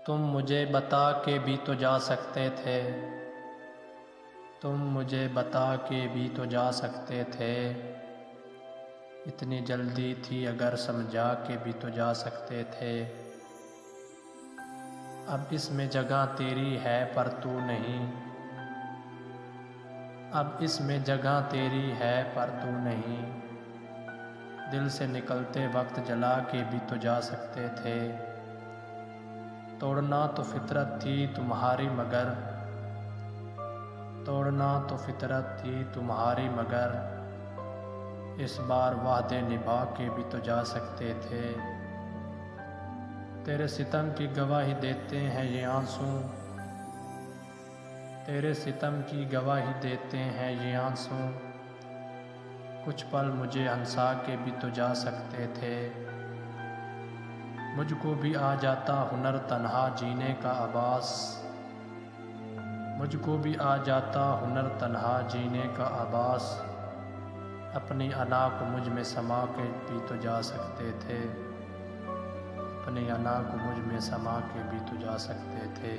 तुम मुझे बता के भी तो जा सकते थे, तुम मुझे बता के भी तो जा सकते थे। इतनी जल्दी थी अगर समझा के भी तो जा सकते थे। अब इसमें जगह तेरी है पर तू नहीं, अब इसमें जगह तेरी है पर तू नहीं। दिल से निकलते वक्त जला के भी तो जा सकते थे। तोड़ना तो फितरत थी तुम्हारी मगर, तोड़ना तो फितरत थी तुम्हारी मगर, इस बार वादे निभा के भी तो जा सकते थे। तेरे सितम की गवाही देते हैं ये आंसू, तेरे सितम की गवाही देते हैं ये आंसू। कुछ पल मुझे हंसा के भी तो जा सकते थे। मुझको भी आ जाता हुनर तन्हा जीने का आभास, मुझको भी आ जाता हुनर तन्हा जीने का आभास। अपनी अना को मुझ में समा के भी तो जा सकते थे, अपनी अना को मुझ में समा के भी तो जा सकते थे।